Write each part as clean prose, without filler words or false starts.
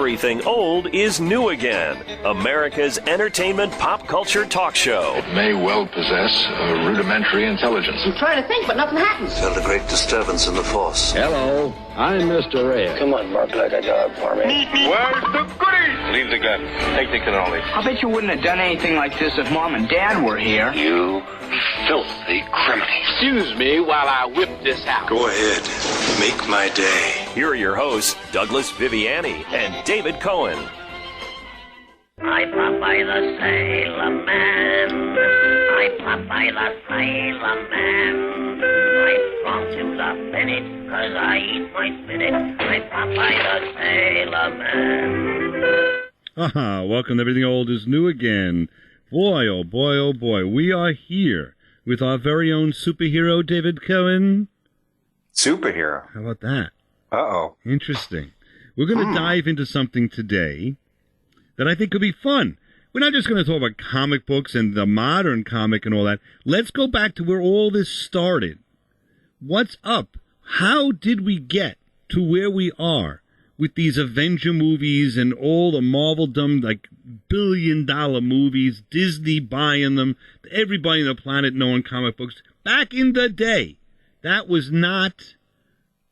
Everything old is new again. America's entertainment pop culture talk show. It may well possess a rudimentary intelligence. I'm trying to think, but nothing happens. Felt a great disturbance in the force. Hello, I'm Mr. Red. Come on, bark like a dog for me. Where's the goodies? Leave the gun. Take the cannoli. I bet you wouldn't have done anything like this if Mom and Dad were here. You filthy criminal. Excuse me while I whip this out. Go ahead. Make my day. Here are your hosts, Douglas Viviani and David Cohen. I Popeye the Sailor Man. I Popeye the Sailor Man. I strong to the finish, 'cause I eat my spinach. I Popeye the Sailor Man. Welcome to Everything Old is New again. Boy, oh boy, oh boy. We are here with our very own superhero, David Cohen. Superhero? How about that? Uh-oh. Interesting. We're going to dive into something today that I think could be fun. We're not just going to talk about comic books and the modern comic and all that. Let's go back to where all this started. What's up? How did we get to where we are with these Avenger movies and all the Marvel-dom, like, billion-dollar movies, Disney buying them, everybody on the planet knowing comic books? Back in the day, that was not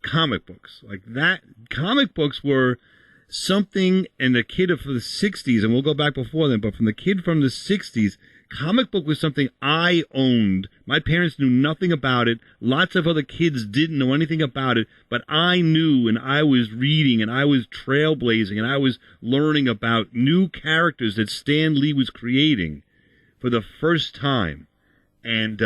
comic books. Like that, comic books were something, and the kid of the 60s, and we'll go back before then, but from the kid from the 60s, comic book was something I owned. My parents knew nothing about it. Lots of other kids didn't know anything about it, but I knew, and I was reading, and I was trailblazing, and I was learning about new characters that Stan Lee was creating for the first time. And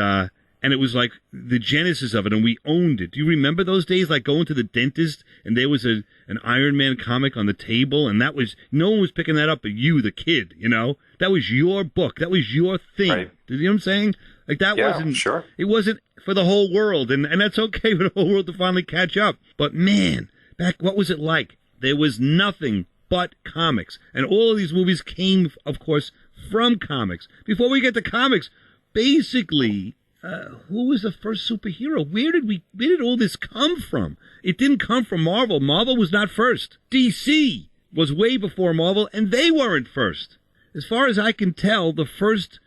it was like the genesis of it, and we owned it. Do you remember those days, like going to the dentist, and there was an Iron Man comic on the table, and that was, no one was picking that up but you, the kid, you know? That was your book. That was your thing. Right. Do you know what I'm saying? Like that wasn't, sure. It wasn't for the whole world, and that's okay for the whole world to finally catch up. But man, back, what was it like? There was nothing but comics. And all of these movies came, of course, from comics. Before we get to comics, basically, who was the first superhero? Where did all this come from? It didn't come from Marvel. Marvel was not first. DC was way before Marvel, and they weren't first. As far as I can tell, the first,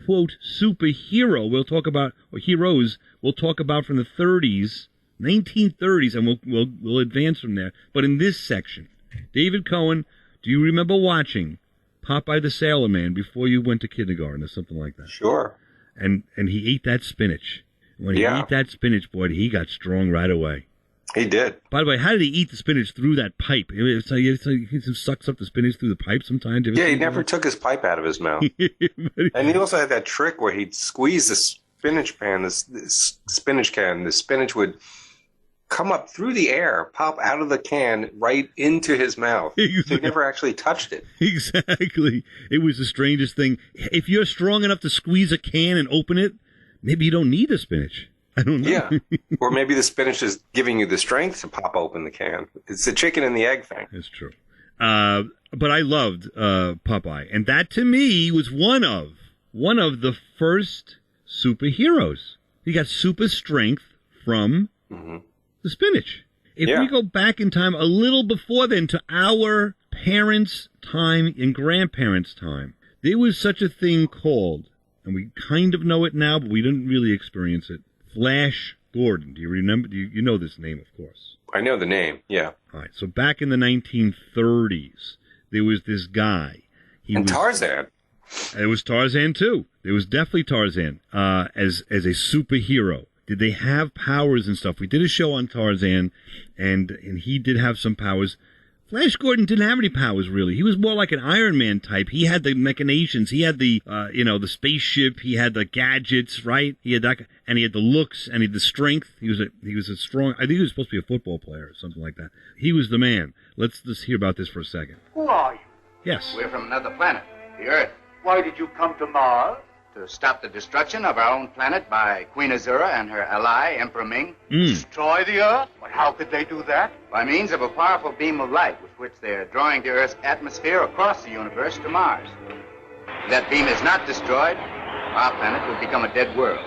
quote, superhero we'll talk about, or heroes we'll talk about from the 30s, 1930s, and we'll advance from there. But in this section, David Cohen, do you remember watching Popeye the Sailor Man before you went to kindergarten or something like that? Sure. And he ate that spinach. When he ate that spinach, boy, he got strong right away. He did. By the way, how did he eat the spinach through that pipe? It's like he sucks up the spinach through the pipe sometimes. Yeah, he never took his pipe out of his mouth. And he also had that trick where he'd squeeze the spinach can, this spinach can. The spinach would come up through the air, pop out of the can right into his mouth. Exactly. So he never actually touched it. Exactly. It was the strangest thing. If you're strong enough to squeeze a can and open it, maybe you don't need the spinach. I don't know. Yeah. Or maybe the spinach is giving you the strength to pop open the can. It's the chicken and the egg thing. It's true. But I loved Popeye. And that, to me, was one of the first superheroes. He got super strength from the spinach. If we go back in time a little before then to our parents' time and grandparents' time, there was such a thing called, and we kind of know it now, but we didn't really experience it, Flash Gordon. Do you remember? You know this name, of course. I know the name, yeah. All right, so back in the 1930s, there was this guy. Tarzan. It was Tarzan, too. There was definitely Tarzan as a superhero. Did they have powers and stuff? We did a show on Tarzan, and he did have some powers. Flash Gordon didn't have any powers, really. He was more like an Iron Man type. He had the machinations. He had the, the spaceship. He had the gadgets, right? He had that, and he had the looks, and he had the strength. He was a strong. I think he was supposed to be a football player or something like that. He was the man. Let's just hear about this for a second. Who are you? Yes. We're from another planet, the Earth. Why did you come to Mars? To stop the destruction of our own planet by Queen Azura and her ally, Emperor Ming. Destroy the Earth? But how could they do that? By means of a powerful beam of light with which they're drawing the Earth's atmosphere across the universe to Mars. If that beam is not destroyed, our planet will become a dead world.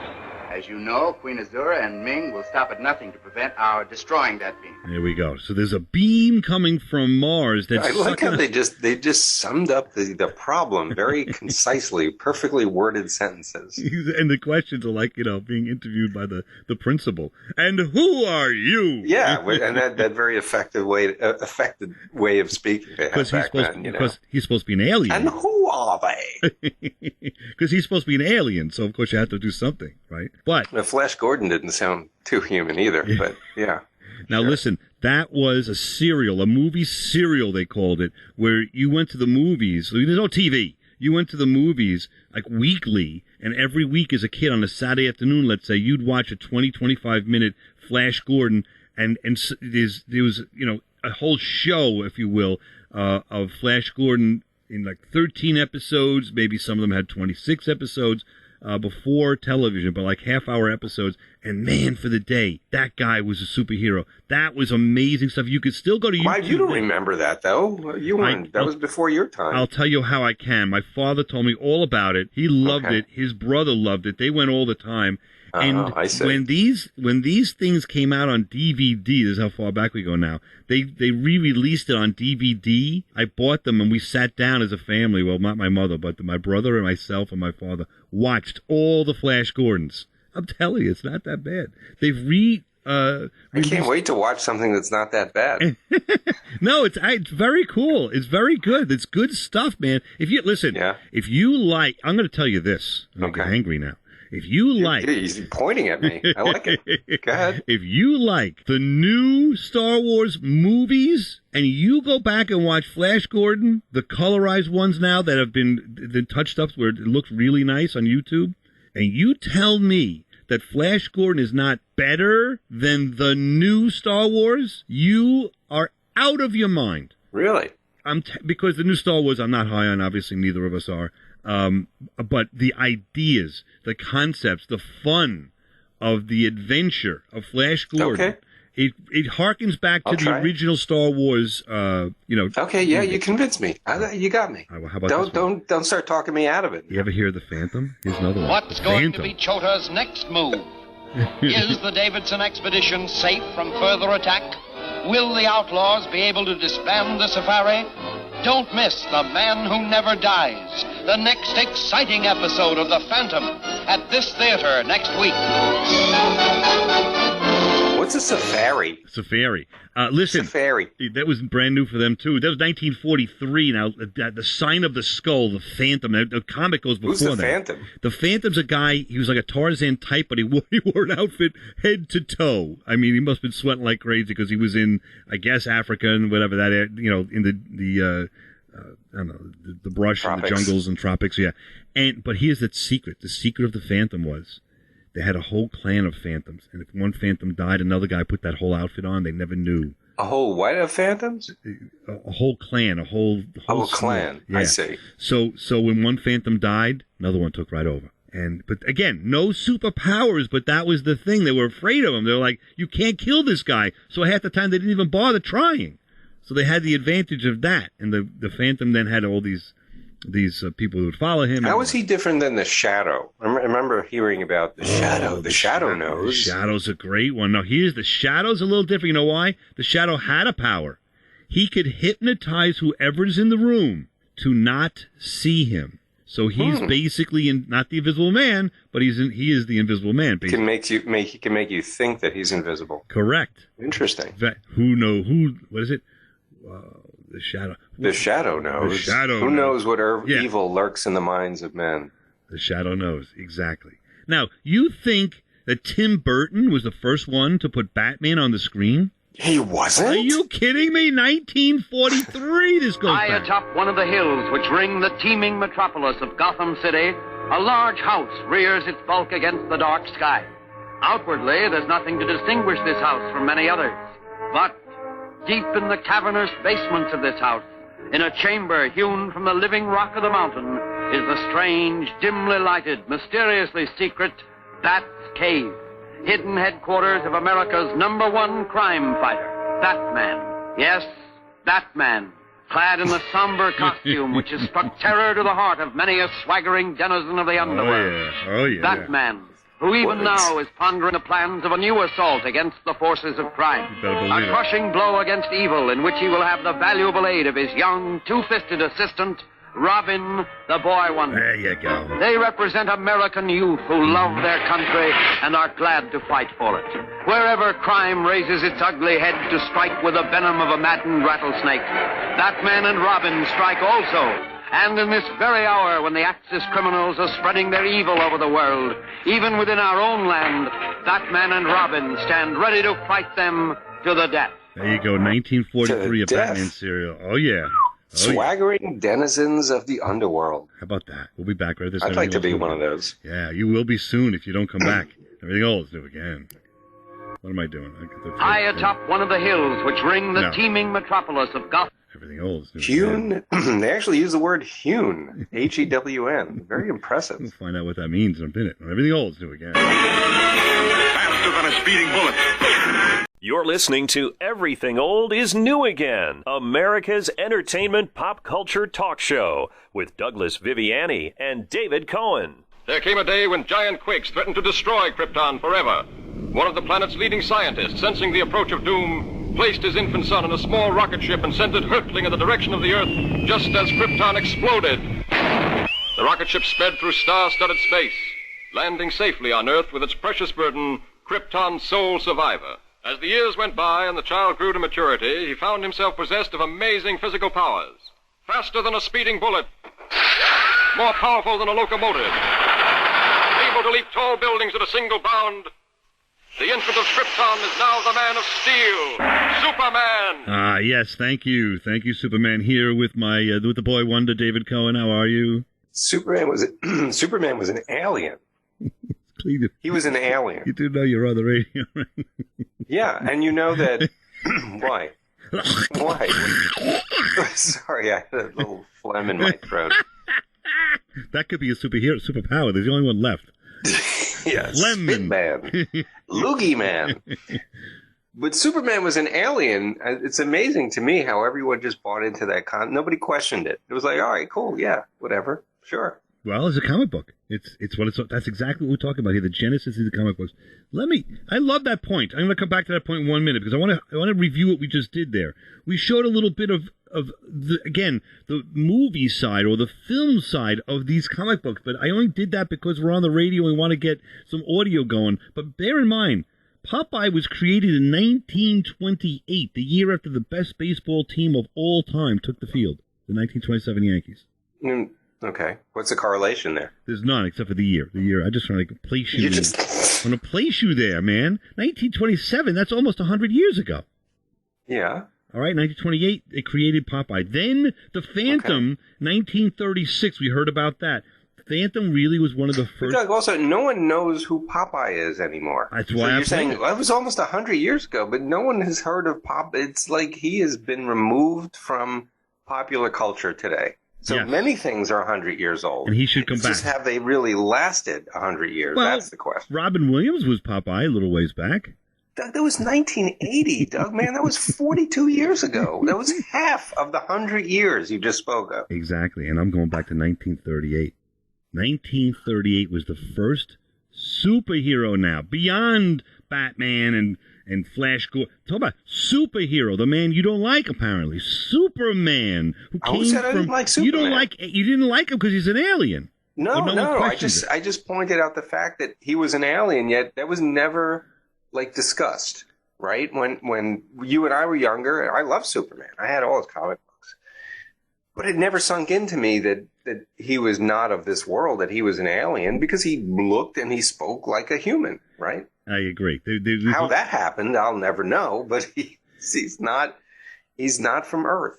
As you know, Queen Azura and Ming will stop at nothing to prevent our destroying that beam. There we go. So there's a beam coming from Mars that's... I like how they just summed up the problem very concisely, perfectly worded sentences. And the questions are like, being interviewed by the principal. And who are you? Yeah, and that very effective way of speaking they had back then. Because he's supposed to be an alien. And who are they? Because he's supposed to be an alien, so of course you have to do something, right? But Flash Gordon didn't sound too human either, but yeah. Now listen, that was a movie serial they called it, where you went to the movies. There's no TV. You went to the movies like weekly, and every week as a kid on a Saturday afternoon, let's say, you'd watch a 25 minute Flash Gordon, and there was a whole show, if you will, of Flash Gordon in like 13 episodes. Maybe some of them had 26 episodes. Before television, but like half-hour episodes. And man, for the day, that guy was a superhero. That was amazing stuff. You could still go to YouTube. Why, you don't remember that, though. You weren't. That was before your time. I'll tell you how I can. My father told me all about it. He loved it. His brother loved it. They went all the time. And I see. when these things came out on DVD, this is how far back we go now. They re-released it on DVD. I bought them and we sat down as a family. Well, not my mother, but my brother and myself and my father watched all the Flash Gordons. I'm telling you, it's not that bad. They've I can't wait to watch something that's not that bad. No, it's very cool. It's very good. It's good stuff, man. If you like, I'm going to tell you this. I'm going to get angry now. If you like... He's pointing at me. I like it. Go ahead. If you like the new Star Wars movies and you go back and watch Flash Gordon, the colorized ones now that have been touched up where it looks really nice on YouTube, and you tell me that Flash Gordon is not better than the new Star Wars, you are out of your mind. Really? Because the new Star Wars I'm not high on, obviously neither of us are. But the ideas, the concepts, the fun of the adventure of Flash Gordon, it harkens back to the original Star Wars. Okay, yeah, you convinced me. You got me. How about don't start talking me out of it. You ever hear the Phantom? Here's another one. What's going to be Chota's next move? Is the Davidson expedition safe from further attack? Will the outlaws be able to disband the safari? Don't miss The Man Who Never Dies, the next exciting episode of The Phantom at this theater next week. What's a safari? Safari. Listen, Safari. That was brand new for them, too. That was 1943. Now, the Sign of the Skull, the Phantom, the comic goes before that. Who's the Phantom? The Phantom's a guy, he was like a Tarzan type, but he wore an outfit head to toe. I mean, he must have been sweating like crazy because he was in, I guess, Africa and whatever that, in the I don't know, the brush tropics. And the jungles and tropics, yeah. But here's the secret. The secret of the Phantom was they had a whole clan of Phantoms, and if one Phantom died, another guy put that whole outfit on. They never knew. A whole what of Phantoms? A whole clan, a whole clan. Yeah. I see. So when one Phantom died, another one took right over. But again, no superpowers, but that was the thing. They were afraid of him. They were like, you can't kill this guy. So half the time they didn't even bother trying. So they had the advantage of that, and the Phantom then had all these people who would follow him. How is he different than the Shadow? I remember hearing about the Shadow. The Shadow knows. The Shadow's a great one. Now, the Shadow's a little different. You know why? The Shadow had a power. He could hypnotize whoever's in the room to not see him. So he's basically not the Invisible Man, but he is the Invisible Man. He can make you think that he's invisible. Correct. Interesting. What is it? The Shadow. The Shadow knows. The Shadow Who knows what evil lurks in the minds of men? The Shadow knows, exactly. Now, you think that Tim Burton was the first one to put Batman on the screen? He wasn't? Are you kidding me? 1943, this goes High back. atop one of the hills which ring the teeming metropolis of Gotham City, a large house rears its bulk against the dark sky. Outwardly, there's nothing to distinguish this house from many others. But deep in the cavernous basements of this house, in a chamber hewn from the living rock of the mountain, is the strange, dimly lighted, mysteriously secret Bat's Cave, hidden headquarters of America's #1 crime fighter, Batman. Yes, Batman, clad in the somber costume which has struck terror to the heart of many a swaggering denizen of the underworld. Oh, yeah. Batman, who even now is pondering the plans of a new assault against the forces of crime. A crushing blow against evil in which he will have the valuable aid of his young, two-fisted assistant, Robin, the boy wonder. There you go. They represent American youth who love their country and are glad to fight for it. Wherever crime raises its ugly head to strike with the venom of a maddened rattlesnake, Batman and Robin strike also. And in this very hour when the Axis criminals are spreading their evil over the world, even within our own land, Batman and Robin stand ready to fight them to the death. There you go, 1943, a Batman serial. Oh, yeah. Swaggering denizens of the underworld. How about that? We'll be back right this. I'd like to be one of those. Yeah, you will be soon if you don't come back. Everything old is new again. What am I doing? High atop one of the hills which ring the teeming metropolis of Gotham. Everything old is new. Hewn. They actually use the word hewn. H-E-W-N. Very impressive. We'll find out what that means in a minute. Everything old is new again. Faster than a speeding bullet. You're listening to Everything Old is New Again, America's entertainment pop culture talk show with Douglas Viviani and David Cohen. There came a day when giant quakes threatened to destroy Krypton forever. One of the planet's leading scientists, sensing the approach of doom, placed his infant son in a small rocket ship and sent it hurtling in the direction of the Earth just as Krypton exploded. The rocket ship sped through star-studded space, landing safely on Earth with its precious burden, Krypton's sole survivor. As the years went by and the child grew to maturity, he found himself possessed of amazing physical powers. Faster than a speeding bullet. More powerful than a locomotive. Able to leap tall buildings at a single bound. The infant of Krypton is now the Man of Steel, Superman. Ah, yes, thank you. Thank you, Superman, here with my with the boy wonder, David Cohen. How are you? Superman was an alien. He was an alien. You do know you're on the radio, right? Yeah, and you know that... Why? Why? Sorry, I had a little phlegm in my throat. That could be a superpower. There's the only one left. Yes, Lemon Man. Loogie Man. But Superman was an alien. It's amazing to me how everyone just bought into that nobody questioned it. It was like, all right, cool, yeah, whatever, sure. Well, it's a comic book. That's exactly what we're talking about here. The genesis of the comic books. I love that point. I'm going to come back to that point in 1 minute because I want to review what we just did there. We showed a little bit of the movie side or the film side of these comic books, but I only did that because we're on the radio and we want to get some audio going. But bear in mind, Popeye was created in 1928, the year after the best baseball team of all time took the field, the 1927 Yankees. Okay. What's the correlation there? There's none except for the year. I just want to place you. I want to place you there, man. 1927. That's almost 100 years ago. Yeah. All right. 1928. They created Popeye. Then the Phantom. Okay. 1936. We heard about that. Phantom really was one of the first. Doug, also, no one knows who Popeye is anymore. That's why you're saying it was almost 100 years ago, but no one has heard of Popeye. It's like he has been removed from popular culture today. So many things are 100 years old. And he should come back. Just have they really lasted 100 years? Well, that's the question. Robin Williams was Popeye a little ways back. Doug, that was 1980, Doug, man. That was 42 years ago. That was half of the 100 years you just spoke of. Exactly. And I'm going back to 1938. 1938 was the first superhero now, beyond Batman and Flash Gordon. Talk about superhero, the man you don't like, apparently. Superman. Who said I didn't like Superman? You didn't like him because he's an alien. No. I just pointed out the fact that he was an alien, yet that was never discussed, right? When you and I were younger, I loved Superman. I had all his comic books. But it never sunk into me that he was not of this world, that he was an alien, because he looked and he spoke like a human, right? I agree. How that happened, I'll never know, but he's not from Earth.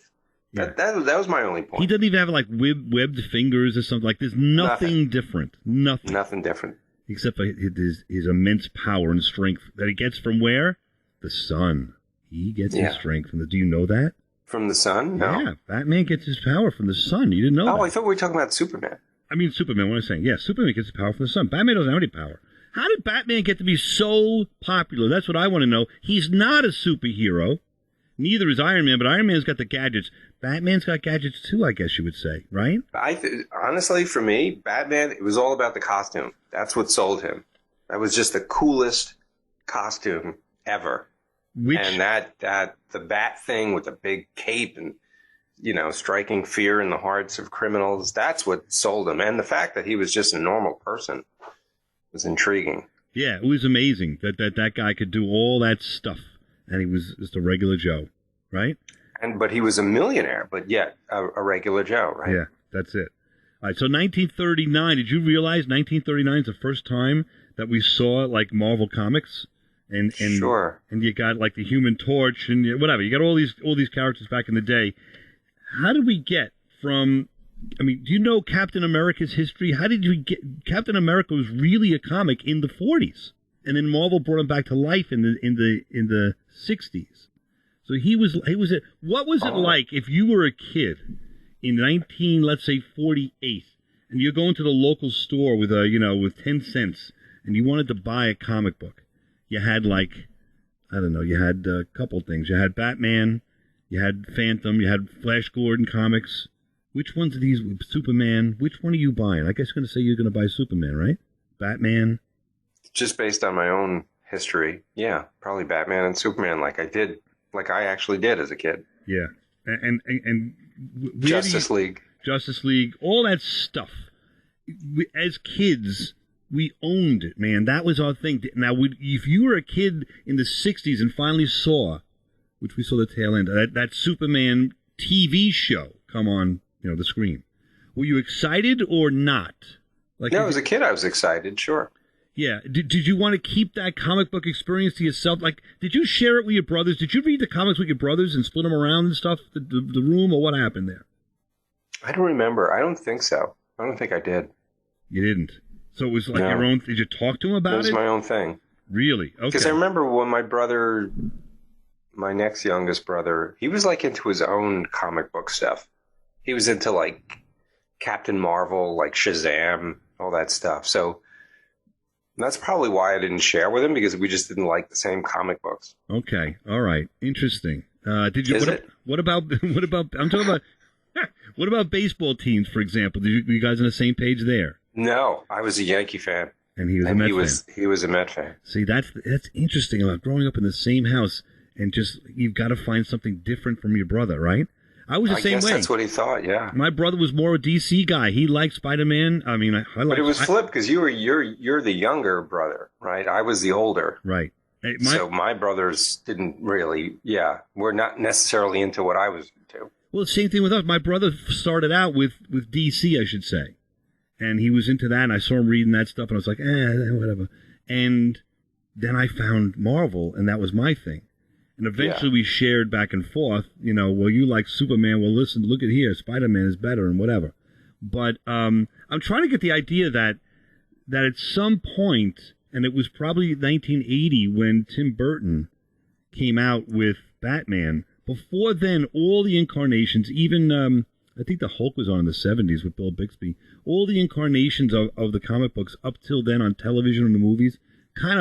Yeah. That was my only point. He doesn't even have webbed fingers or something. There's nothing different. Nothing different. Except for his immense power and strength that he gets from where? The sun. He gets his strength from do you know that? From the sun? No. Yeah, Batman gets his power from the sun. You didn't know that. I thought we were talking about Superman. I mean Superman, what am I saying? Yeah, Superman gets his power from the sun. Batman doesn't have any power. How did Batman get to be so popular? That's what I want to know. He's not a superhero. Neither is Iron Man, but Iron Man's got the gadgets. Batman's got gadgets too, I guess you would say, right? Honestly, for me, Batman, it was all about the costume. That's what sold him. That was just the coolest costume ever. And that the bat thing with the big cape and, striking fear in the hearts of criminals, that's what sold him. And the fact that he was just a normal person was intriguing. Yeah, it was amazing that guy could do all that stuff. And he was just a regular Joe, right? But he was a millionaire, but yet a regular Joe, right? Yeah, that's it. All right, so 1939, did you realize 1939 is the first time that we saw, like, Marvel Comics? And sure. And you got, like, the Human Torch and whatever. You got all these characters back in the day. How did we get from... I mean, do you know Captain America's history? How did we get... Captain America was really a comic in the 40s. And then Marvel brought him back to life in the 60s. So he was what was it like if you were a kid in 48, and you're going to the local store with with 10 cents, and you wanted to buy a comic book? You had you had a couple things. You had Batman, you had Phantom, you had Flash Gordon comics. Which ones of these? Superman. Which one are you buying? I guess you're going to say you're going to buy Superman, right? Batman. Just based on my own history, yeah, probably Batman and Superman, like I actually did as a kid. Yeah, and Justice League, all that stuff. As kids, we owned it, man. That was our thing. Now, if you were a kid in the '60s and finally saw, which we saw the tail end, that Superman TV show come on, the screen, were you excited or not? No, as a kid, I was excited. Sure. Yeah. Did you want to keep that comic book experience to yourself? Like, did you share it with your brothers? Did you read the comics with your brothers and split them around and stuff, the room, or what happened there? I don't remember. I don't think so. I don't think I did. You didn't? So it was like your own... Did you talk to him about it? It was my own thing. Really? Okay. Because I remember when my next youngest brother, he was like into his own comic book stuff. He was into like Captain Marvel, like Shazam, all that stuff. So... that's probably why I didn't share with him, because we just didn't like the same comic books. Okay, all right, interesting. Did you? What about? I'm talking about. What about baseball teams, for example? Were you guys on the same page there? No, I was a Yankee fan, and he was a Met fan. He was a Met fan. See, that's interesting about growing up in the same house, and just you've got to find something different from your brother, right? I was the same way. I guess that's what he thought, yeah. My brother was more a DC guy. He liked Spider-Man. I mean, I liked... But it was flipped, because you're the younger brother, right? I was the older. Right. So my brothers didn't really, were not necessarily into what I was into. Well, same thing with us. My brother started out with DC, I should say. And he was into that, and I saw him reading that stuff, and I was like, whatever. And then I found Marvel, and that was my thing. And eventually we shared back and forth, well, you like Superman. Well, listen, look at here. Spider-Man is better and whatever. But I'm trying to get the idea that at some point, and it was probably 1980 when Tim Burton came out with Batman. Before then, all the incarnations, even I think the Hulk was on in the 70s with Bill Bixby, all the incarnations of the comic books up till then on television and the movies kind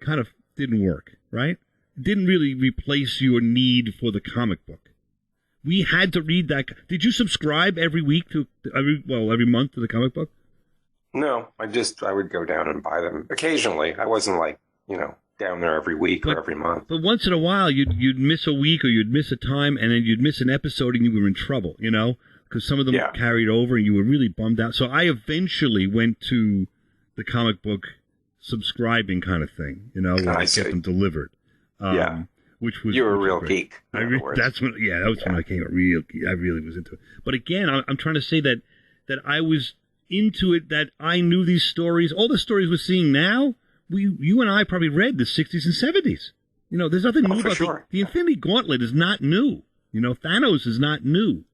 of didn't work, right? Didn't really replace your need for the comic book. We had to read that. Did you subscribe every week every month to the comic book? No, I would go down and buy them occasionally. I wasn't like, down there every week or every month. But once in a while, you'd miss a week or you'd miss a time, and then you'd miss an episode and you were in trouble, because some of them carried over and you were really bummed out. So I eventually went to the comic book subscribing kind of thing, where I get them delivered. Which was you're a real geek. That's when when I came. I really was into it. But again, I'm trying to say that I was into it. That I knew these stories. All the stories we're seeing now, you and I probably read the 60s and 70s. There's nothing new about the Infinity Gauntlet is not new. Thanos is not new.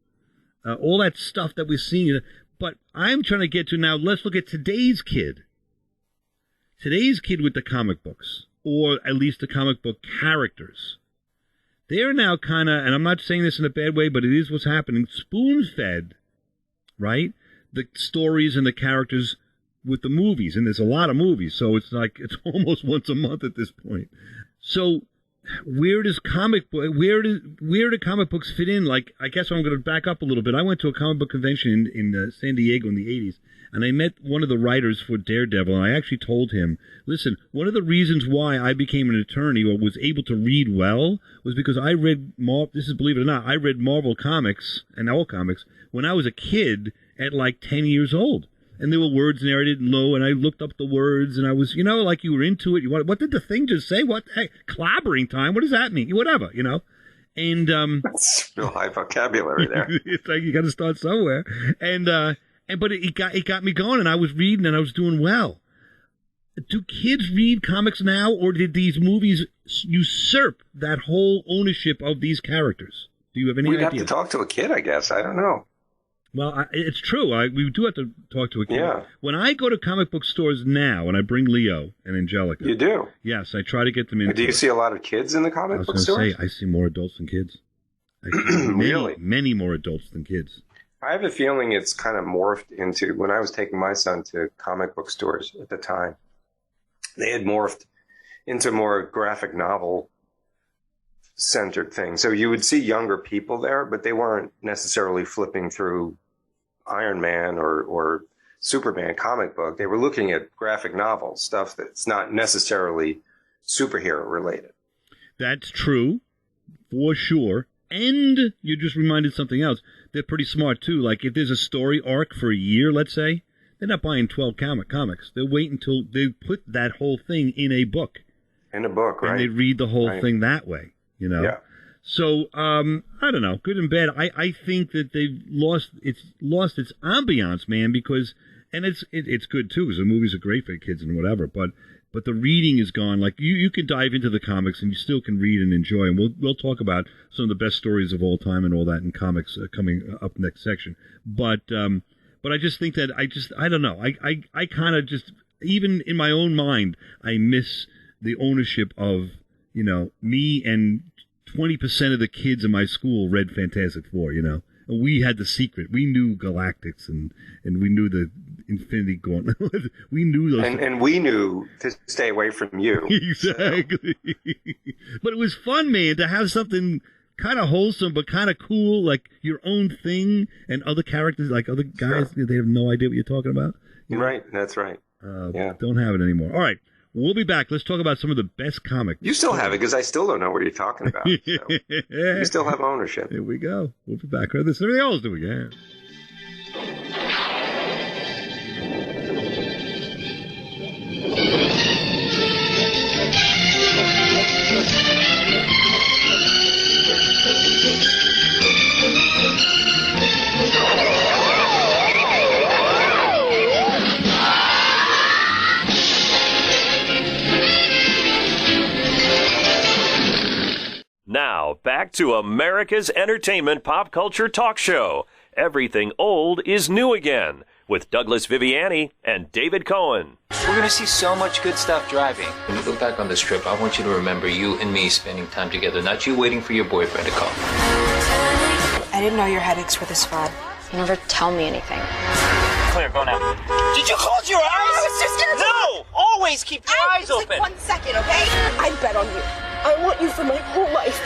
All that stuff that we're seeing. But I'm trying to get to now. Let's look at today's kid. Today's kid with the comic books. Or at least the comic book characters. They're now kind of, and I'm not saying this in a bad way, but it is what's happening, spoon-fed, right? The stories and the characters with the movies. And there's a lot of movies, so it's like, it's almost once a month at this point. So where do comic books fit in? Like, I guess I'm going to back up a little bit. I went to a comic book convention in San Diego in the 80s, and I met one of the writers for Daredevil, and I actually told him, listen, one of the reasons why I became an attorney or was able to read well was because I read, believe it or not, I read Marvel comics and all comics when I was a kid at like 10 years old. And there were words narrated low, and I looked up the words, and I was, like you were into it. What did the thing just say? What? Hey, clobbering time? What does that mean? Whatever, And that's real high vocabulary there. It's like you got to start somewhere. But it got me going, and I was reading, and I was doing well. Do kids read comics now, or did these movies usurp that whole ownership of these characters? Do you have any idea? We'd have to talk to a kid, I guess. I don't know. Well, it's true. We do have to talk to a kid. Yeah. When I go to comic book stores now, and I bring Leo and Angelica. You do? Yes, I try to get them into Do you see a lot of kids in the comic book stores? I see more adults than kids. I see Really? Many more adults than kids. I have a feeling it's kind of morphed into, when I was taking my son to comic book stores at the time, they had morphed into more graphic novel centered things. So you would see younger people there, but they weren't necessarily flipping through Iron Man or Superman comic book. They were looking at graphic novel stuff that's not necessarily superhero related. That's true, for sure. And you just reminded something else. They're pretty smart, too. Like, if there's a story arc for a year, let's say, they're not buying 12 comics. They'll wait until they put that whole thing in a book. In a book, right. And they read the whole thing that way, Yeah. So, I don't know, good and bad. I think that they've lost its ambiance, man, because, and it's good, too, because the movies are great for kids and whatever, but the reading is gone. Like, you can dive into the comics and you still can read and enjoy, and we'll talk about some of the best stories of all time and all that in comics coming up next section. But I just think that I don't know. I kind of just, even in my own mind, I miss the ownership of, me and 20% of the kids in my school read Fantastic Four, And we had the secret. We knew Galactics and we knew the Infinity Gauntlet. We knew those. And we knew to stay away from you. Exactly. So. But it was fun, man, to have something kind of wholesome but kind of cool, like your own thing, and other characters, like other guys, they have no idea what you're talking about. Right, that's right. Don't have it anymore. All right. We'll be back. Let's talk about some of the best comics. You still have it, because I still don't know what you're talking about. So. You still have ownership. Here we go. We'll be back. This is everything else do again. Now, back to America's entertainment pop culture talk show. Everything old is new again, with Douglas Viviani and David Cohen. We're going to see so much good stuff driving. When you look back on this trip, I want you to remember you and me spending time together, not you waiting for your boyfriend to call. I didn't know your headaches were this bad. You never tell me anything. Clear, go now. Did you close your eyes? I was just gonna No! Always keep your eyes open. Like 1 second, okay? I bet on you. I want you for my whole life.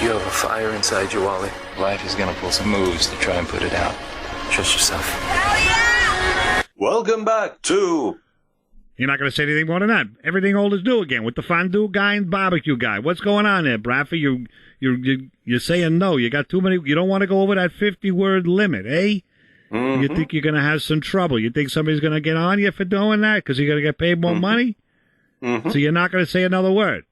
You have a fire inside you, Wally. Life is gonna pull some moves to try and put it out. Trust yourself. Hell yeah! Welcome back to... You're not going to say anything more than that. Everything old is new again with the fondue guy and barbecue guy. What's going on there, Bradford? You're saying no. You got too many. You don't want to go over that 50-word limit, eh? Mm-hmm. You think you're going to have some trouble. You think somebody's going to get on you for doing that because you're going to get paid more money? Mm-hmm. So you're not going to say another word?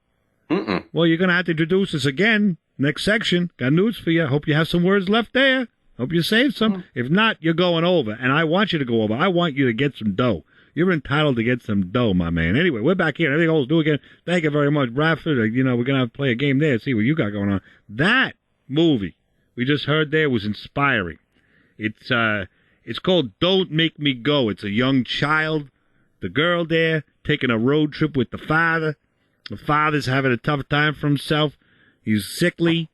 Mm-mm. Well, you're going to have to introduce us again. Next section. Got news for you. Hope you have some words left there. Hope you saved some. If not, you're going over. And I want you to go over. I want you to get some dough. You're entitled to get some dough, my man. Anyway, we're back here. Everything old is new again. Thank you very much, Bradford. We're going to play a game there, see what you got going on. That movie we just heard there was inspiring. It's called Don't Make Me Go. It's a young child, the girl there, taking a road trip with the father. The father's having a tough time for himself. He's sickly,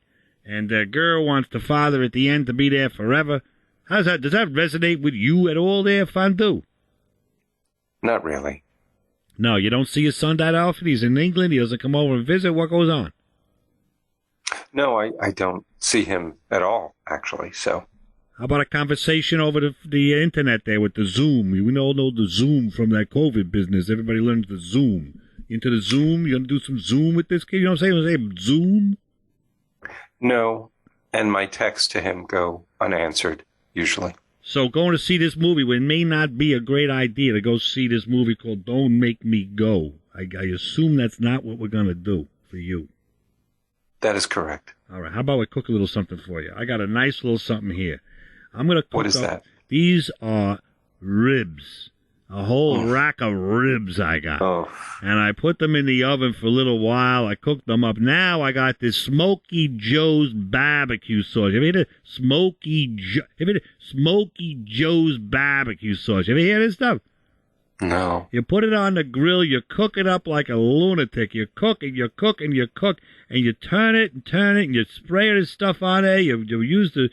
and the girl wants the father at the end to be there forever. How's that? Does that resonate with you at all there, Fondue? Not really. No, you don't see your son that often. He's in England. He doesn't come over and visit. What goes on? No, I don't see him at all, actually. So, how about a conversation over the internet there with the Zoom? We all know the Zoom from that COVID business. Everybody learns the Zoom. Into the Zoom? You going to do some Zoom with this kid? You know what I'm saying? Zoom? No, and my texts to him go unanswered, usually. So going to see this movie, it may not be a great idea to go see this movie called Don't Make Me Go. I assume that's not what we're going to do for you. That is correct. All right. How about we cook a little something for you? I got a nice little something here. I'm going to cook What is up. that? These are ribs. A whole rack of ribs I got. Oh. And I put them in the oven for a little while. I cooked them up. Now I got this Smokey Joe's barbecue sauce. Have you heard of Smokey Joe's barbecue sauce? Have you heard of this stuff? No. You put it on the grill, you cook it up like a lunatic. You cook and you cook and you cook, and you turn it, and you spray this stuff on there. You use the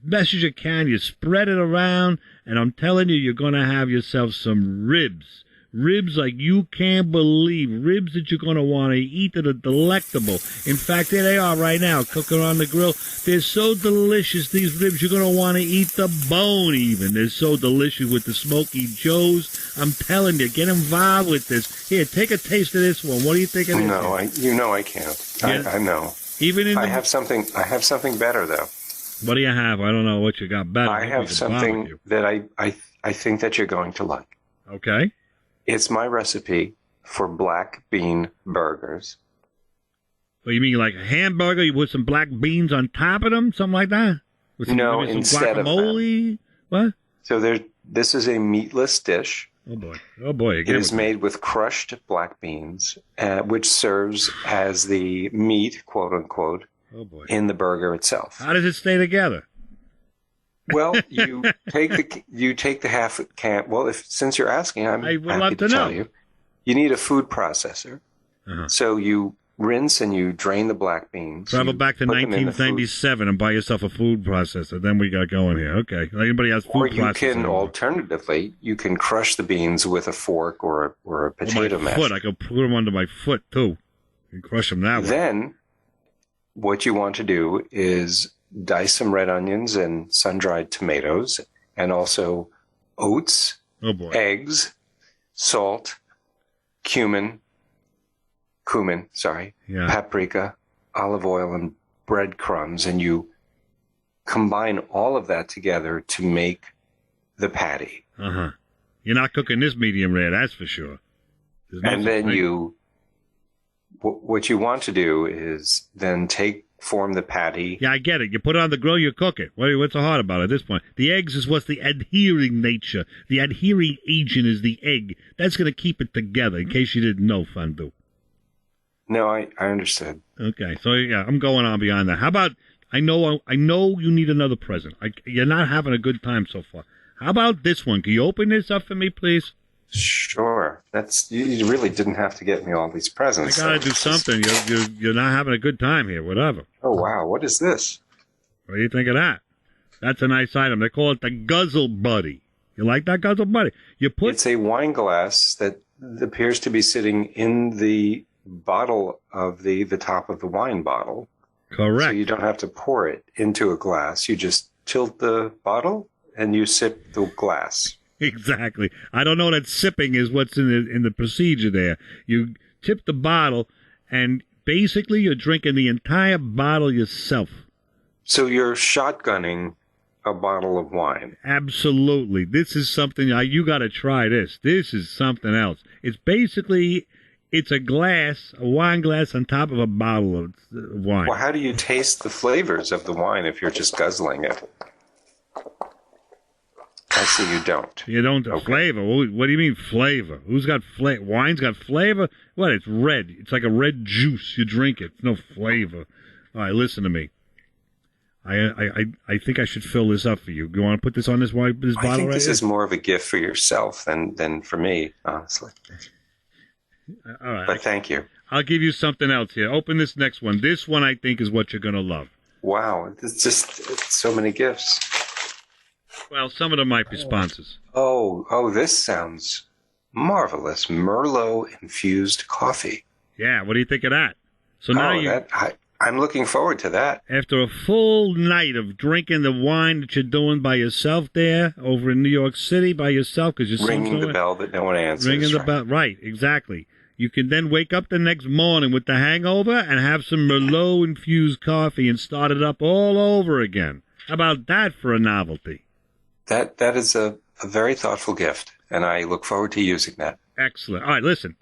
best as you can. You spread it around, and I'm telling you, you're going to have yourself some ribs. Ribs like you can't believe. Ribs that you're going to want to eat that are delectable. In fact, there they are right now, cooking on the grill. They're so delicious, these ribs, you're going to want to eat the bone even. They're so delicious with the Smokey Joe's. I'm telling you, get involved with this. Here, take a taste of this one. What do you think of this? No, I can't. Yeah? I know. Even in I have something better, though. What do you have? I don't know what you got better. I have something that I think that you're going to like. Okay. It's my recipe for black bean burgers. Well, you mean like a hamburger? You put some black beans on top of them, something like that? With some, no, maybe some instead guacamole? of that. What? So this is a meatless dish. Oh boy! It is made with crushed black beans, which serves as the meat, quote unquote, in the burger itself. How does it stay together? Well, you take the half can. Well, since you're asking, I'm happy love to to tell know. you. You need a food processor. Uh-huh. So you rinse and you drain the black beans. Travel back to put them in the food. 1997 and buy yourself a food processor. Then we got going here. Okay. Anybody has food Or you processor? can alternatively, you can crush the beans with a fork or a potato my mash. foot. I could put them under my foot too, and crush them that way. Then, what you want to do is dice some red onions and sun-dried tomatoes, and also oats, eggs, salt, cumin, paprika, olive oil, and breadcrumbs, and you combine all of that together to make the patty. Uh-huh. You're not cooking this medium rare, that's for sure. And then what you want to do is then form the patty. Yeah, I get it. You put it on the grill, you cook it. What's so hard about it at this point? The eggs is what's the adhering nature. The adhering agent is the egg. That's going to keep it together, in case you didn't know, Fandu. No, I understood. Okay, so yeah, I'm going on beyond that. How about, I know you need another present. You're not having a good time so far. How about this one? Can you open this up for me, please? Sure. You really didn't have to get me all these presents. I gotta do something. You're not having a good time here. Whatever. Oh wow! What is this? What do you think of that? That's a nice item. They call it the Guzzle Buddy. You like that Guzzle Buddy? It's a wine glass that appears to be sitting in the bottle of the top of the wine bottle. Correct. So you don't have to pour it into a glass. You just tilt the bottle and you sip the glass. Exactly. I don't know that sipping is what's in the procedure there. You tip the bottle, and basically you're drinking the entire bottle yourself. So you're shotgunning a bottle of wine. Absolutely. This is something, you got to try this. This is something else. It's basically, it's a wine glass on top of a bottle of wine. Well, how do you taste the flavors of the wine if you're just guzzling it? I see you don't. You don't. Okay. Flavor? What do you mean flavor? Who's got flavor? Wine's got flavor? What? It's red. It's like a red juice. You drink it. It's no flavor. All right, listen to me. I think I should fill this up for you. You want to put this on this bottle right here? I think this is more of a gift for yourself than for me, honestly. All right. But thank you. I'll give you something else here. Open this next one. This one I think is what you're going to love. Wow. It's so many gifts. Well, some of them might be sponsors. Oh, this sounds marvelous Merlot-infused coffee. Yeah, what do you think of that? So now I'm looking forward to that. After a full night of drinking the wine that you're doing by yourself there over in New York City by yourself, because you're ringing the bell that no one answers. Ringing the bell, right? Exactly. You can then wake up the next morning with the hangover and have some Merlot-infused coffee and start it up all over again. How about that for a novelty? That is a very thoughtful gift, and I look forward to using that. Excellent. All right, listen.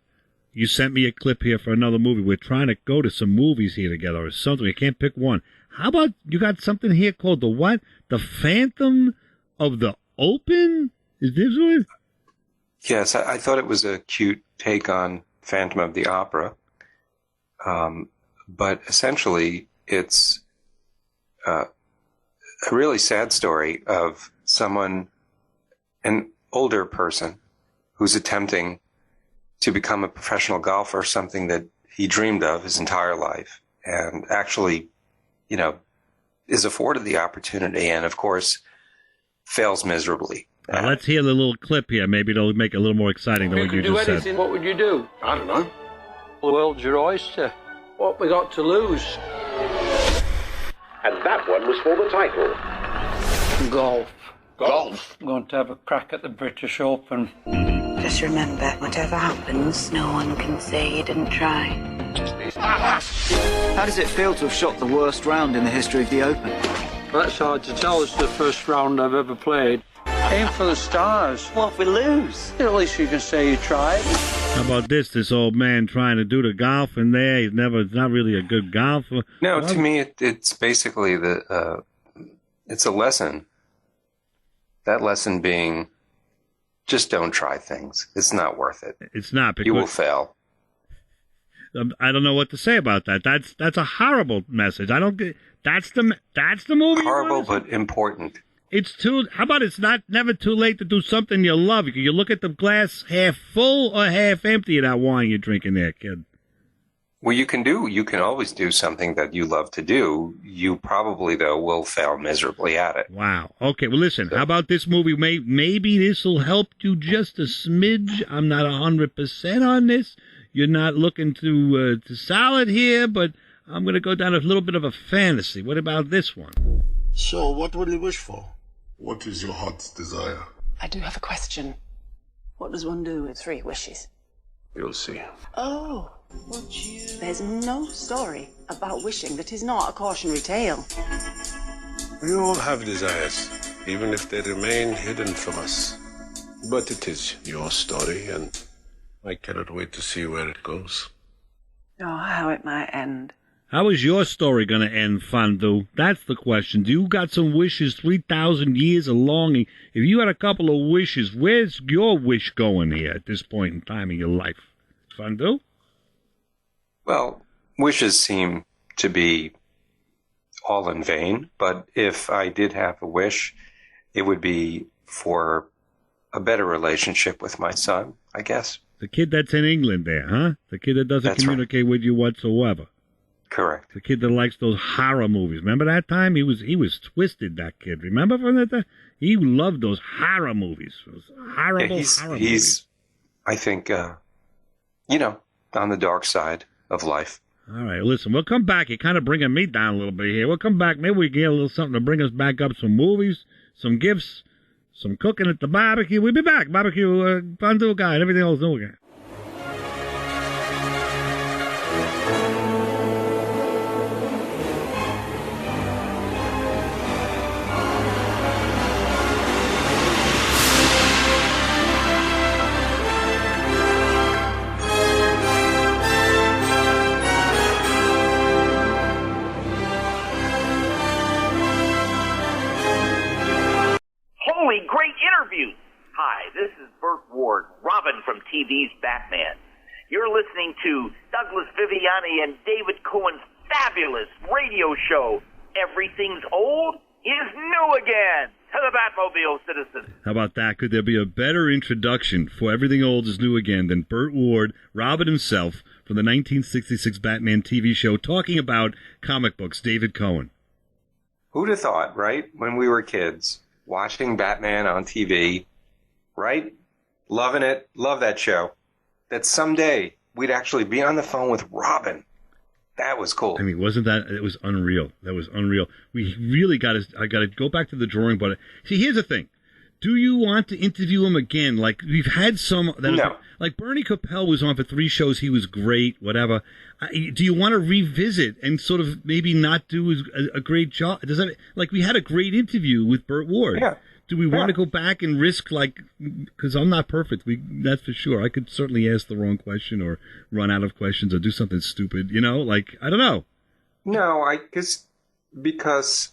You sent me a clip here for another movie. We're trying to go to some movies here together or something. We can't pick one. How about you got something here called the what? The Phantom of the Open? Is this one? Yes, I thought it was a cute take on Phantom of the Opera. But essentially, it's a really sad story of someone, an older person, who's attempting to become a professional golfer, something that he dreamed of his entire life, and actually, is afforded the opportunity and, of course, fails miserably. Let's hear the little clip here. Maybe it'll make it a little more exciting than what you just said. What would you do? I don't know. The world's your oyster. What we got to lose? And that one was for the title. Golf. Golf? I'm going to have a crack at the British Open. Just remember, whatever happens, no one can say you didn't try. How does it feel to have shot the worst round in the history of the Open? That's hard to tell. It's the first round I've ever played. Aim for the stars. What if we lose? At least you can say you tried. How about this old man trying to do the golf in there? He's not really a good golfer. No, to me, it's basically it's a lesson. That lesson being, just don't try things. It's not worth it. It's not. Because you will fail. I don't know what to say about that. That's a horrible message. I don't get. That's the movie. Horrible but important. It's how about it's never too late to do something you love. You look at the glass half full or half empty of that wine you're drinking there, kid. Well, you can always do something that you love to do. You probably, though, will fail miserably at it. Wow. Okay, well, listen, how about this movie? Maybe this will help you just a smidge. I'm not 100% on this. You're not looking to solid here, but I'm going to go down a little bit of a fantasy. What about this one? So, what will you wish for? What is your heart's desire? I do have a question. What does one do with 3 wishes? You'll see. Oh, there's no story about wishing that is not a cautionary tale. We all have desires, even if they remain hidden from us. But it is your story, and I cannot wait to see where it goes. Oh, how it might end. How is your story going to end, Fandu? That's the question. Do you got some wishes 3,000 years of longing? If you had a couple of wishes, where's your wish going here at this point in time in your life? Fandu? Well, wishes seem to be all in vain, but if I did have a wish, it would be for a better relationship with my son, I guess. The kid that's in England there, huh? The kid that doesn't communicate with you whatsoever. Correct. The kid that likes those horror movies. Remember that time? He was twisted, that kid. Remember from that time? He loved those horror movies. Those horrible horror movies. He's, I think, on the dark side of life. All right, listen, we'll come back. You're kind of bringing me down a little bit here. We'll come back. Maybe we get a little something to bring us back up. Some movies, some gifts, some cooking at the barbecue. We'll be back. Barbecue, Fandu guy, and everything else new again. Great interview. Hi, this is Burt Ward, Robin from TV's Batman. You're listening to Douglas Viviani and David Cohen's fabulous radio show, Everything's Old is New Again. To the Batmobile, citizen. How about that? Could there be a better introduction for Everything Old is New Again than Burt Ward, Robin himself, from the 1966 Batman TV show, talking about comic books, David Cohen? Who'd have thought, right, when we were kids, watching Batman on TV, right? Loving it. Love that show. That someday we'd actually be on the phone with Robin. That was cool. I mean, wasn't that? It was unreal. That was unreal. We really got to. I got to go back to the drawing board. See, here's the thing. Do you want to interview him again? Like we've had some. No. Like Bernie Coppell was on for 3 shows. He was great. Whatever. Do you want to revisit and sort of maybe not do a great job? Does that like we had a great interview with Burt Ward? Yeah. Do we want to go back and risk because I'm not perfect. That's for sure. I could certainly ask the wrong question or run out of questions or do something stupid. You know, like I don't know. No, because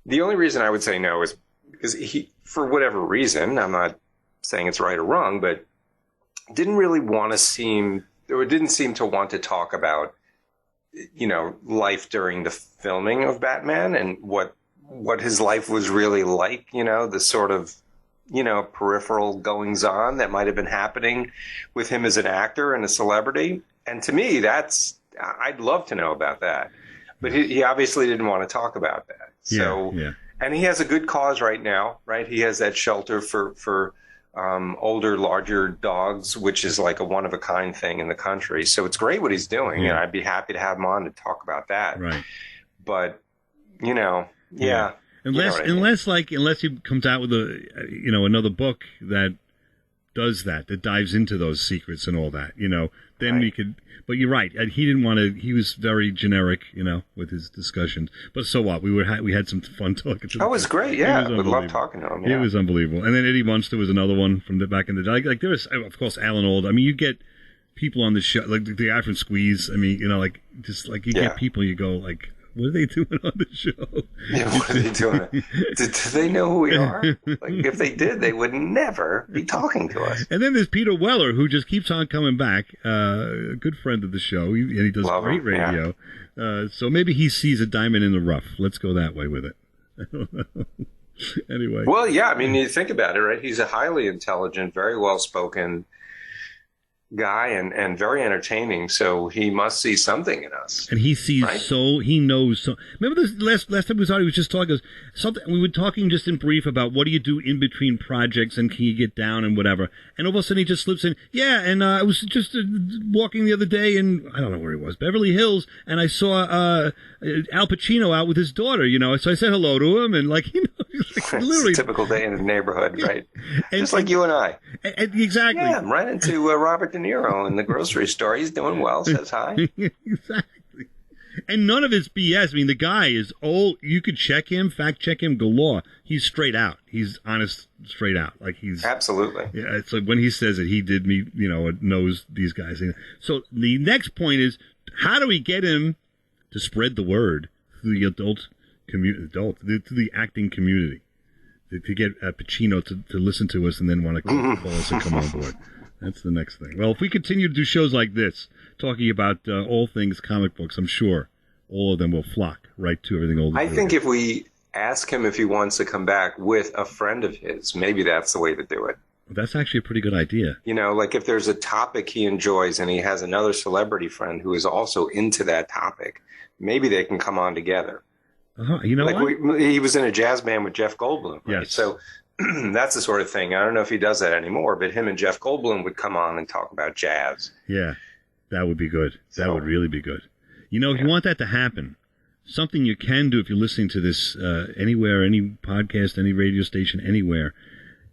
the only reason I would say no is because he, for whatever reason, I'm not saying it's right or wrong, but didn't really want to seem or didn't seem to want to talk about, life during the filming of Batman and what his life was really like, the sort of, peripheral goings on that might have been happening with him as an actor and a celebrity. And to me, I'd love to know about that. But he obviously didn't want to talk about that. So, and he has a good cause right now, right? He has that shelter for older, larger dogs, which is like a one-of-a-kind thing in the country. So it's great what he's doing, and I'd be happy to have him on to talk about that. Right. But, Unless he comes out with another book that does that dives into those secrets and all that, then we could. But you're right. He didn't want to. He was very generic, with his discussions. But so what? We had some fun talking to him. That was great. Yeah, I would love talking to him. Yeah. It was unbelievable. And then Eddie Munster was another one from back in the day. Like there was, of course, Alan Alda. I mean, you get people on the show like the guy from Squeeze. I mean, you get people. You go like. What are they doing on the show? Yeah, what are they doing? do they know who we are? Like, if they did, they would never be talking to us. And then there's Peter Weller, who just keeps on coming back. A good friend of the show. And he does great radio. Yeah. So maybe he sees a diamond in the rough. Let's go that way with it. I don't know. Anyway. Well, yeah. I mean, you think about it, right? He's a highly intelligent, very well-spoken guy and very entertaining, so he must see something in us. And he sees he knows so. Remember this last time we saw he was just talking something. We were talking just in brief about what do you do in between projects and can you get down and whatever. And all of a sudden he just slips in. Yeah, and I was just walking the other day in I don't know where he was, Beverly Hills, and I saw Al Pacino out with his daughter. So I said hello to him and literally it's a typical day in the neighborhood, right? Just like you and I. Exactly. Yeah, I'm right into Robert De Niro in the grocery store. He's doing well. Says hi. Exactly. And none of his BS. I mean, the guy is old. You could check him, fact check him galore. He's straight out. He's honest, straight out. Like he's absolutely. Yeah, it's like when he says it, he did me. Knows these guys. So the next point is, how do we get him to spread the word to the adult community, to the acting community, to get Pacino to listen to us and then want to call us and come on board. That's the next thing. Well, if we continue to do shows like this, talking about all things comic books, I'm sure all of them will flock right to everything old. I think if we ask him if he wants to come back with a friend of his, maybe that's the way to do it. That's actually a pretty good idea. Like if there's a topic he enjoys and he has another celebrity friend who is also into that topic, maybe they can come on together. He was in a jazz band with Jeff Goldblum. Right? Yes. So that's the sort of thing. I don't know if he does that anymore, but him and Jeff Goldblum would come on and talk about jazz. Yeah, that would be good. That would really be good. If you want that to happen, something you can do if you're listening to this anywhere, any podcast, any radio station, anywhere,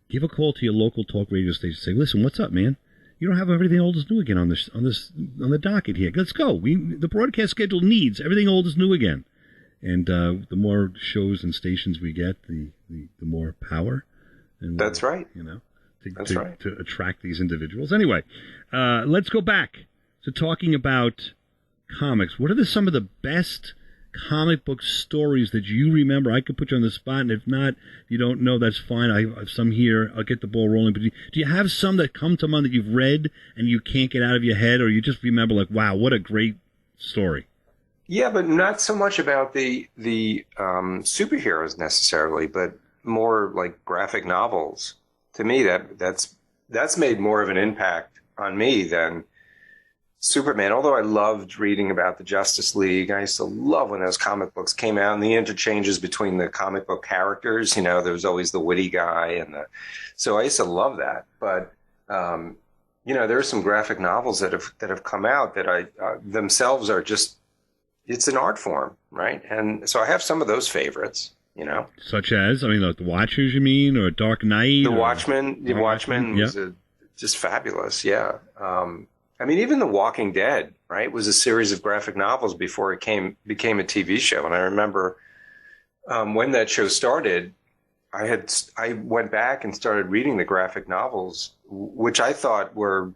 give a call to your local talk radio station. Say, listen, what's up, man? You don't have everything old is new again on the docket here. Let's go. The broadcast schedule needs everything old is new again. And the more shows and stations we get, the more power. And that's right. To attract these individuals. Anyway, let's go back to talking about comics. What are some of the best comic book stories that you remember? I could put you on the spot, and if not, you don't know, that's fine. I have some here. I'll get the ball rolling. But do you have some that come to mind that you've read and you can't get out of your head, or you just remember like, wow, what a great story? Yeah, but not so much about the superheroes necessarily, but more like graphic novels. To me, that's made more of an impact on me than Superman, although I loved reading about the Justice League, I used to love when those comic books came out and the interchanges between the comic book characters. You know, there was always the witty guy, so I used to love that. But you know, there are some graphic novels that have come out that themselves are just, it's an art form, right? And so I have some of those favorites. You know, such as, I mean, like The Watchers, you mean, or Dark Knight? The Watchmen was just fabulous. Yeah. I mean, even The Walking Dead, right, was a series of graphic novels before it became a TV show. And I remember when that show started, I went back and started reading the graphic novels, which I thought were,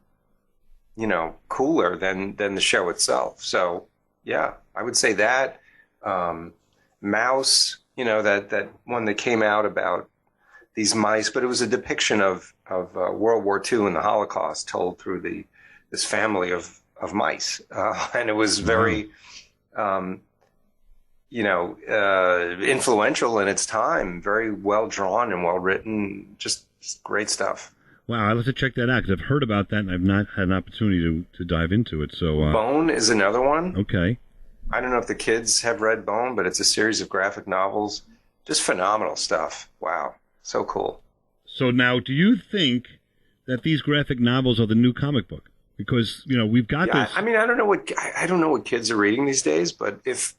you know, cooler than the show itself. So, yeah, I would say that. Mouse, you know, that one that came out about these mice, but it was a depiction of World War II and the Holocaust told through this family of mice. And it was very, you know, influential in its time, very well drawn and well written, just great stuff. Wow, I'll have to check that out because I've heard about that and I've not had an opportunity to dive into it. So Bone is another one. Okay. I don't know if the kids have read Bone, but it's a series of graphic novels. Just phenomenal stuff. Wow. So cool. So now, do you think that these graphic novels are the new comic book? Because, you know, we've got this. I mean, I don't know what kids are reading these days, but if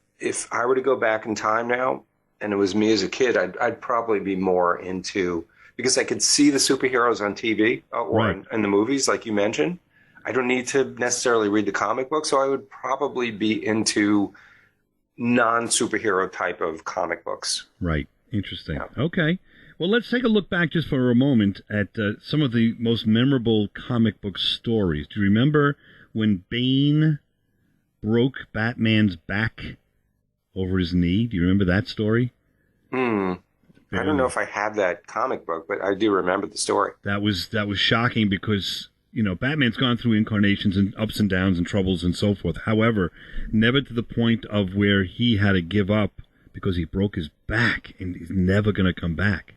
I were to go back in time now and it was me as a kid, I'd probably be more into, because I could see the superheroes on TV or in the movies, like you mentioned. I don't need to necessarily read the comic book, so I would probably be into non-superhero type of comic books. Right. Interesting. Yeah. Okay. Well, let's take a look back just for a moment at some of the most memorable comic book stories. Do you remember when Bane broke Batman's back over his knee? Do you remember that story? I don't know if I have that comic book, but I do remember the story. That was shocking because, you know, Batman's gone through incarnations and ups and downs and troubles and so forth. However, never to the point of where he had to give up because he broke his back and he's never going to come back.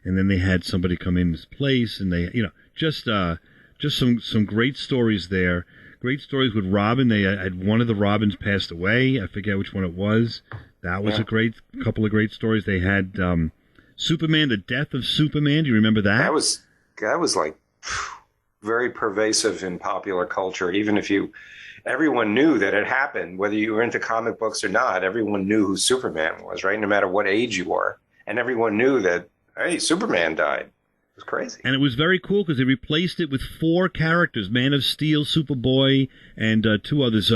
And then they had somebody come in his place, and they, you know, just some great stories there. Great stories with Robin. They had one of the Robins passed away. I forget which one it was. That was a couple of great stories. They had Superman, the death of Superman. Do you remember that? That was like very pervasive in popular culture. Even if everyone knew that it happened, whether you were into comic books or not. Everyone knew who Superman was, right? No matter what age you were, and everyone knew that. Hey, Superman died. It was crazy. And it was very cool because they replaced it with 4 characters, Man of Steel, Superboy, and 2 others,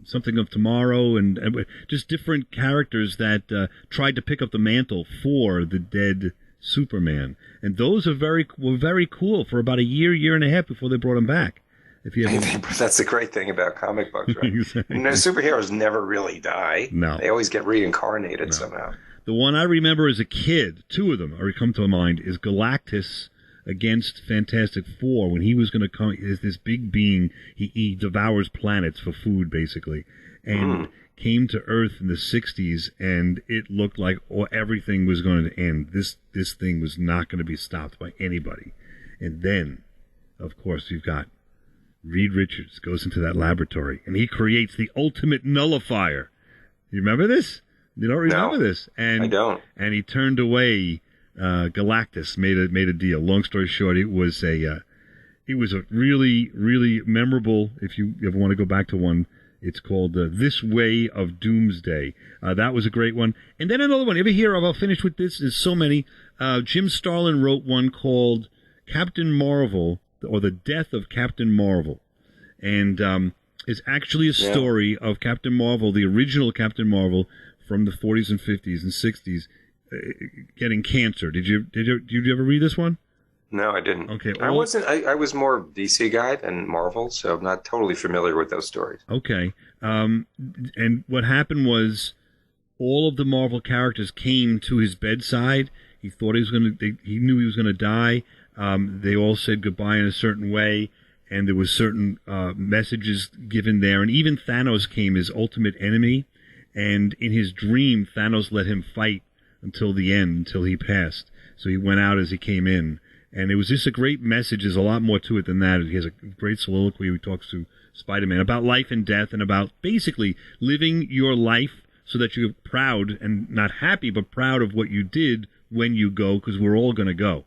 Something of Tomorrow, and just different characters that tried to pick up the mantle for the dead Superman. And those were very cool for about a year and a half before they brought him back. That's the great thing about comic books, right? Exactly. You know, superheroes never really die. No. They always get reincarnated somehow. The one I remember as a kid, 2 of them come to mind, is Galactus against Fantastic Four. When he was going to come, is this big being, he devours planets for food, basically, and came to Earth in the 60s, and it looked like everything was going to end. This thing was not going to be stopped by anybody. And then, of course, you've got Reed Richards goes into that laboratory, and he creates the ultimate nullifier. You remember this? You don't remember this? And I don't. And he turned away Galactus. Made a deal. Long story short, it was a really, really memorable. If you ever want to go back to one, it's called This Way of Doomsday. That was a great one. And then another one. You ever hear of? I'll finish with this. There's so many. Jim Starlin wrote one called Captain Marvel, or The Death of Captain Marvel, and it's actually a story of Captain Marvel, the original Captain Marvel, from the 40s and 50s and 60s, getting cancer. Did you ever read this one? No, I didn't. Okay, I wasn't. I was more DC guy than Marvel, so I'm not totally familiar with those stories. Okay, and what happened was all of the Marvel characters came to his bedside. He thought he was going to. He knew he was going to die. They all said goodbye in a certain way, and there was certain messages given there. And even Thanos came, his ultimate enemy. And in his dream, Thanos let him fight until the end, until he passed. So he went out as he came in. And it was just a great message. There's a lot more to it than that. He has a great soliloquy where he talks to Spider-Man about life and death and about basically living your life so that you're proud and not happy, but proud of what you did when you go, because we're all going to go.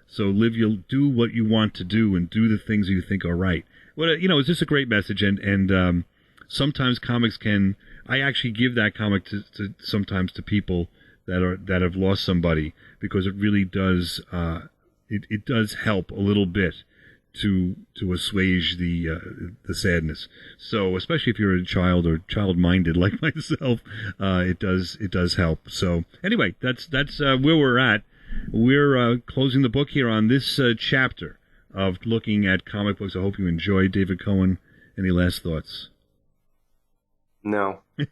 So do what you want to do and do the things you think are right. Well, it's just a great message. And sometimes comics I actually give that comic to sometimes to people that have lost somebody, because it really does, it does help a little bit to assuage the sadness. So especially if you're a child or child-minded like myself, it does help. So anyway, that's where we're at. We're closing the book here on this chapter of looking at comic books. I hope you enjoyed. David Cohen, any last thoughts? No. That's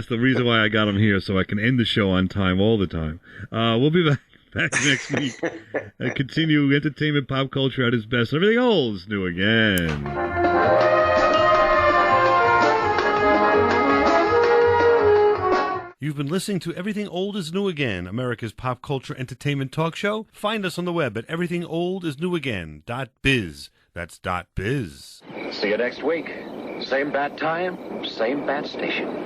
the reason why I got him here, so I can end the show on time all the time. We'll be back next week and continue entertainment, pop culture at its best. Everything old is new again. You've been listening to Everything Old is New Again, America's pop culture entertainment talk show. Find us on the web at everythingoldisnewagain.biz. That's .biz. See you next week. Same bat time, same bat station.